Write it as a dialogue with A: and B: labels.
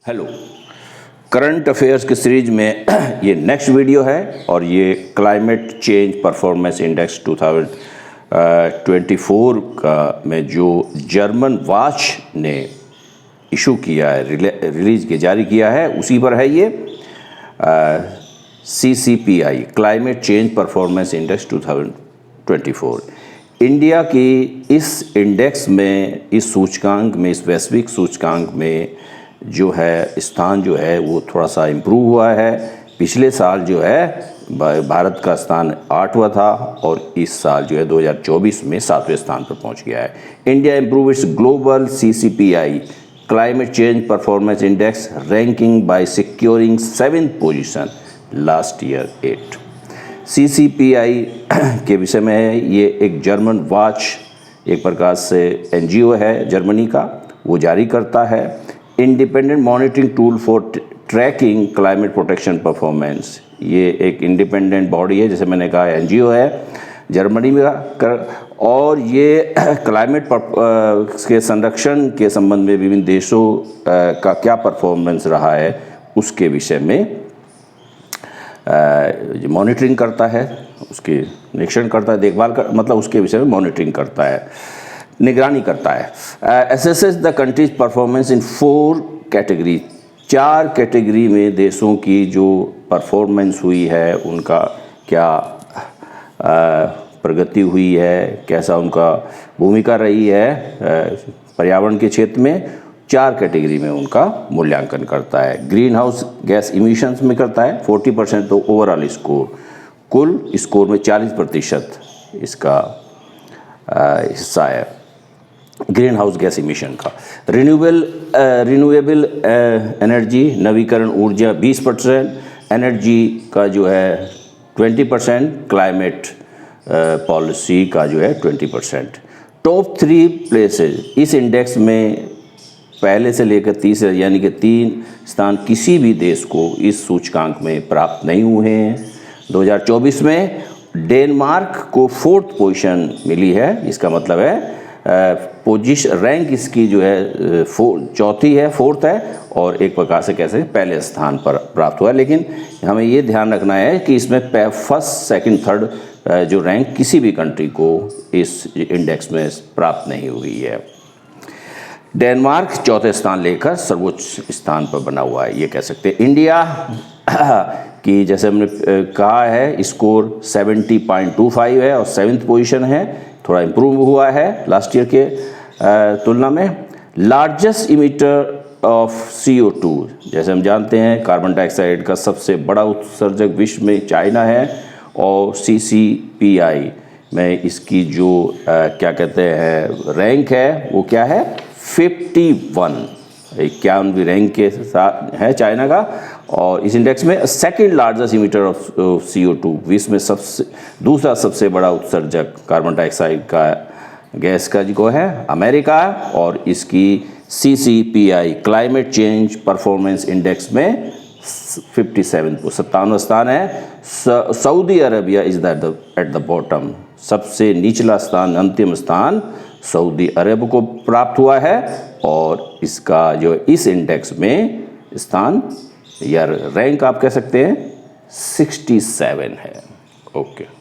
A: Hello, current affairs की series में ये नेक्स्ट वीडियो है और ये क्लाइमेट चेंज परफॉर्मेंस इंडेक्स 2024 का में जो जर्मन वॉच ने इशू किया है, रिलीज़ के जारी किया है, उसी पर है ये CCPI climate change performance index 2024। India की इस इंडेक्स में, इस सूचकांक में, इस वैश्विक सूचकांक में जो है स्थान जो है वो थोड़ा सा इम्प्रूव हुआ है। पिछले साल जो है भारत का स्थान 8वां था और इस साल जो है 2024 में 7वें स्थान पर पहुंच गया है। India improve it's global CCPI climate change performance index ranking bye securing 7th position last year 8। CCPI के विषय में है, ये एक जर्मन वॉच, एक प्रकार से NGO है जर्मनी का, वो जारी करता है। Independent monitoring tool for tracking climate protection performance, ये एक इंडिपेंडेंट बॉडी है, जैसे मैंने कहा NGO है जर्मनी में और ये क्लाइमेट के संरक्षण के संबंध में विभिन्न देशों का क्या परफॉर्मेंस रहा है उसके विषय में मॉनिटरिंग करता है, उसके निरीक्षण करता है, देखभाल कर मतलब उसके विषय में मॉनिटरिंग करता है, निगरानी करता है। Assesses the countries performance in 4 category, 4 category में देशों की जो परफॉर्मेंस हुई है उनका क्या प्रगति हुई है, कैसा उनका भूमिका रही है पर्यावरण के क्षेत्र में, 4 कैटेगरी में उनका मूल्यांकन करता है। ग्रीन हाउस गैस इमिशंस में करता है 40%, तो ओवरऑल स्कोर, कुल स्कोर में 40% इसका हिस्सा है ग्रीन हाउस गैस इमिशन का। रिन्यूएबल एनर्जी, नवीकरण ऊर्जा 20%, एनर्जी का जो है 20%, क्लाइमेट पॉलिसी का जो है 20%। टॉप 3 प्लेसेस इस इंडेक्स में पहले से लेकर 30 यानी कि 3 स्थान किसी भी देश को इस सूचकांक में प्राप्त नहीं हुए हैं। 2024 में डेनमार्क को 4th पोजीशन मिली है, इसका मतलब है पोजीशन रैंक इसकी जो है 4थी है, 4th है, और एक प्रकार से कैसे पहले स्थान पर प्राप्त हुआ है। लेकिन हमें ये ध्यान रखना है कि इसमें 1st, 2nd, 3rd जो रैंक किसी भी कंट्री को इस इंडेक्स में प्राप्त नहीं हुई है। डेनमार्क 4थे स्थान लेकर सर्वोच्च स्थान पर बना हुआ है, ये कह सकते हैं। इंडिया की जैसे हमने कहा है स्कोर 70.25 है और 7th पोजीशन है, थोड़ा इम्प्रूव हुआ है लास्ट ईयर के तुलना में। लार्जेस्ट इमिटर ऑफ CO2, जैसे हम जानते हैं कार्बन डाइऑक्साइड का सबसे बड़ा उत्सर्जक विश्व में चाइना है और CCPI में इसकी जो क्या कहते हैं रैंक है वो क्या है 51वीं रैंक के साथ है चाइना का, और इस इंडेक्स में 2nd largest emitter of CO2 विश्व में दूसरा सबसे बड़ा उत्सर्जक कार्बन डाइऑक्साइड का गैस का जो है अमेरिका, और इसकी CCPI climate change performance index में 57वां स्थान है। Saudi Arabia is at the bottom, सबसे निचला स्थान, अंतिम स्थान सऊदी अरब को प्राप्त हुआ है और इसका जो इस इंडेक्स में स्थान या रैंक आप कह सकते हैं 67 है। ओके।